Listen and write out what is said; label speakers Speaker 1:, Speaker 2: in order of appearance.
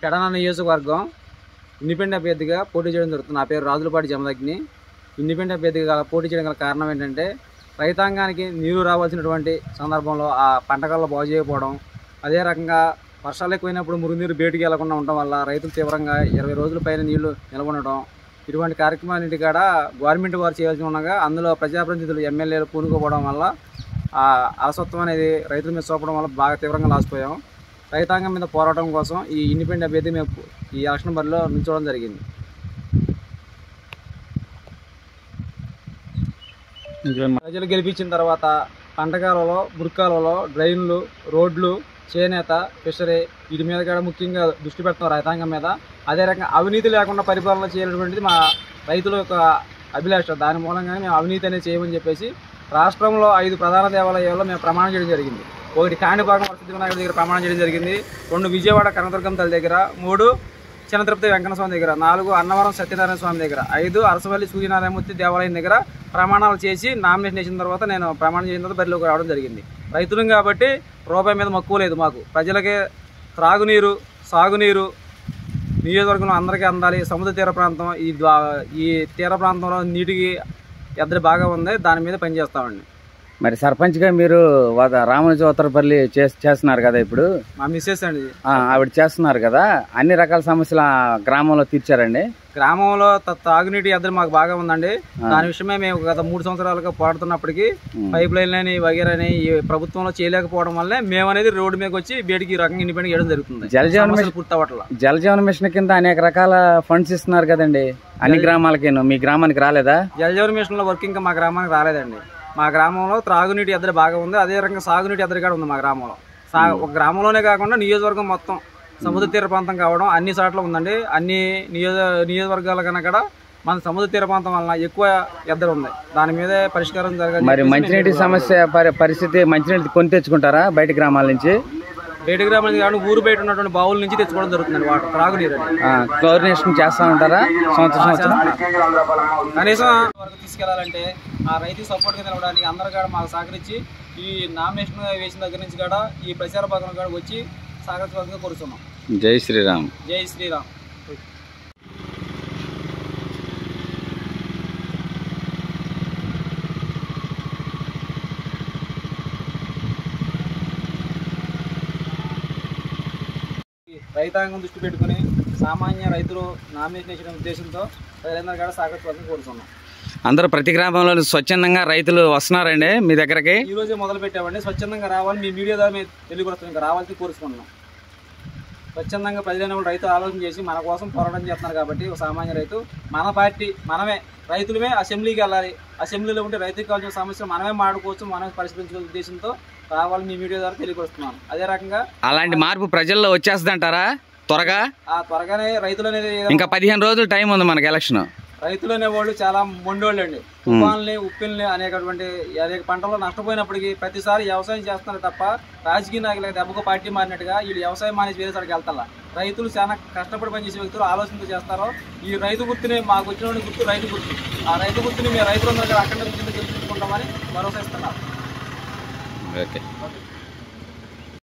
Speaker 1: పెడన నియోజకవర్గం ఇండిపెండెంట్ అభ్యర్థిగా పోటీ చేయడం జరుగుతుంది. నా పేరు రాజులపాటి జమదగ్ని. ఇండిపెండెంట్ అభ్యర్థిగా పోటీ చేయడం గల కారణం ఏంటంటే, రైతాంగానికి నీరు రావాల్సినటువంటి సందర్భంలో ఆ పంటకాల్లో బాగు చేయకపోవడం, అదే రకంగా వర్షాలు ఎక్కువైనప్పుడు మురుగునీరు బయటికి వెళ్లకుండా ఉండడం వల్ల రైతులు తీవ్రంగా 20 రోజుల పైన నీళ్లు నిల్వ ఉండడం, ఇటువంటి కార్యక్రమాలన్నిటి కాడ గవర్నమెంట్ వారు చేయాల్సి ఉండగా అందులో ప్రజాప్రతినిధులు ఎమ్మెల్యేలు పూనుకోవడం వల్ల ఆ అలసత్వం అనేది రైతుల మీద చూపడం వల్ల బాగా తీవ్రంగా లాసిపోయాం. రైతాంగం మీద పోరాటం కోసం ఈ ఇండిపెండెంట్ అభ్యర్థి మేము ఈ ఎలక్షన్ బరిలో నిల్చోవడం జరిగింది. ప్రజలు గెలిపించిన తర్వాత పంటకాలలో, మురికాలలో, డ్రైన్లు, రోడ్లు, చేనేత, ఫిషరీ వీటి మీద కూడా ముఖ్యంగా దృష్టి పెడతాం రైతాంగం మీద. అదే రకంగా అవినీతి లేకుండా పరిపాలన చేయాలనేటువంటిది మా రైతుల యొక్క అభిలాష. దాని మూలంగానే మేము అవినీతి అనేది చేయమని చెప్పేసి రాష్ట్రంలో 5 ప్రధాన దేవాలయాల్లో మేము ప్రమాణం చేయడం జరిగింది. 1 కాణిపాకం వరసిద్ధి వినాయకుడి దగ్గర ప్రమాణం చేయడం జరిగింది, 2 విజయవాడ కనకదుర్గమ్మ తల్లి దగ్గర, 3 చిన్న తిరుపతి వెంకన్న స్వామి దగ్గర, 4 అన్నవరం సత్యనారాయణ స్వామి దగ్గర, 5 అరసవల్లి సూర్యనారాయణమూర్తి దేవాలయం దగ్గర ప్రమాణాలు చేసి నామినేషన్ చేసిన తర్వాత నేను ప్రమాణం చేసిన తర్వాత బరిలోకి రావడం జరిగింది. రైతులం కాబట్టి రూపాయి మీద మక్కువ లేదు మాకు. ప్రజలకే త్రాగునీరు, సాగునీరు నియోజకవర్గంలో అందరికీ అందాలి. సముద్ర తీర ప్రాంతం, ఈ తీర ప్రాంతంలో నీటికి ఎద్దడి బాగా ఉంది, దాని మీద పనిచేస్తామండి.
Speaker 2: మరి సర్పంచ్గా మీరు రామజోతరపల్లి చేస్తున్నారు కదా, ఇప్పుడు
Speaker 1: మా మిస్సెస్ అండి
Speaker 2: ఆవిడ చేస్తున్నారు కదా, అన్ని రకాల సమస్యలు గ్రామంలో తీర్చారండి?
Speaker 1: గ్రామంలో తాగునీటి ఎద్దడి మాకు బాగా ఉందండి. దాని విషయమే మేము గత 3 సంవత్సరాలుగా పోరాడుతున్నప్పటికీ పైప్ లైన్లని వగేరని ఈ ప్రభుత్వంలో చేయలేకపోవడం వల్లే మేము అనేది రోడ్డు మీదకి వచ్చి బయటికి రకంగా ఇండిపెండెంట్ చేయడం జరుగుతుంది.
Speaker 2: జలజీవన మిషన్ కింద అనేక రకాల ఫండ్స్ ఇస్తున్నారు కదండి అన్ని గ్రామాలకి. మీ గ్రామానికి రాలేదా?
Speaker 1: జలజీవన మిషన్ లో వర్క్ ఇంకా మా గ్రామానికి రాలేదండి. మా గ్రామంలో త్రాగునీటి ఎద్దడి బాగా ఉంది, అదే రకంగా సాగునీటి ఎద్దడి కూడా ఉంది మా గ్రామంలో. ఒక గ్రామంలోనే కాకుండా నియోజకవర్గం మొత్తం సముద్ర తీర ప్రాంతం కావడం అన్ని చోట్ల ఉందండి. అన్ని నియోజకవర్గాల కన్నా కూడా మన సముద్ర తీర ప్రాంతం వలన ఎక్కువ ఎద్దడి ఉంది. దాని మీదే పరిష్కారం జరగాలి.
Speaker 2: మరి మంచినీటి సమస్య పరిస్థితి, మంచినీటి కొని తెచ్చుకుంటారా బయట గ్రామాల నుంచి?
Speaker 1: బయట గ్రామాల నుంచి కాకుండా ఊరు బయట ఉన్నటువంటి బావుల నుంచి తెచ్చుకోవడం జరుగుతుంది వాటర్, త్రాగునీరు.
Speaker 2: క్లోరినేషన్ చేస్తా ఉంటారా సంవత్సరం?
Speaker 1: కనీసం వరకు తీసుకెళ్లాలంటే ఆ రైతు సపోర్ట్ గా నిలవడానికి అందరూ కూడా మాకు సహకరించి ఈ నామినేషన్ వేసిన దగ్గర నుంచి కూడా ఈ ప్రచార భాగంలో కూడా వచ్చి సహకరించవలసిందిగా కోరుతున్నాం.
Speaker 2: జై శ్రీరామ్.
Speaker 1: జై శ్రీరామ్. రైతాంగం దృష్టి పెట్టుకుని సామాన్య రైతులు నామినేషన్ వేసిన ఉద్దేశంతో ప్రజలందరూ కూడా సహకరించవలసింది కోరుతున్నాం.
Speaker 2: అందరూ ప్రతి గ్రామంలో స్వచ్ఛందంగా రైతులు వస్తున్నారండి మీ దగ్గరకి?
Speaker 1: ఈ రోజే మొదలు పెట్టామండి. స్వచ్ఛందంగా రావాలి, మీ మీడియా ద్వారా మేము తెలియపరుస్తాం, ఇంకా రావాలని కోరుకుంటున్నాం. స్వచ్ఛందంగా ప్రజలైన రైతు ఆలోచన చేసి మన కోసం పోరాటం చేస్తున్నారు కాబట్టి ఒక సామాన్య రైతు మన పార్టీ మనమే రైతులమే అసెంబ్లీకి వెళ్ళాలి, అసెంబ్లీలో ఉంటే రైతుకి కావాల్సిన సమస్యలు మనమే మాడుకోవచ్చు, మనమే పరిష్కరించుకునే ఉద్దేశంతో రావాలి మీ మీడియా ద్వారా తెలియపరుస్తున్నాం. అదే రకంగా
Speaker 2: అలాంటి మార్పు ప్రజల్లో వచ్చేస్తుందంటారా త్వరగా?
Speaker 1: త్వరగానే రైతులు అనేది
Speaker 2: ఇంకా 15 రోజులు టైం ఉంది మనకి ఎలక్షన్.
Speaker 1: రైతులు అనేవాళ్ళు చాలా మొండోళ్ళు అండి. తుఫాన్లని, ఉప్పిల్ని అనేక పంటల్లో నష్టపోయినప్పటికీ ప్రతిసారి వ్యవసాయం చేస్తున్నారు తప్ప రాజకీయ నాయకులకు దెబ్బకు పార్టీ మారినట్టుగా వీళ్ళు వ్యవసాయం మానేసి వేరే సారికి వెళ్తారా. రైతులు చాలా కష్టపడి పనిచేసే వ్యక్తులు ఆలోచనతో చేస్తారో ఈ రైతు గుర్తుని మాకు వచ్చిన గుర్తు రైతు గుర్తు. ఆ రైతు గుర్తుని మేము రైతులందరూ అక్కడ గెలుచుకుంటామని భరోసా ఇస్తున్నారు.
Speaker 2: ఓకే.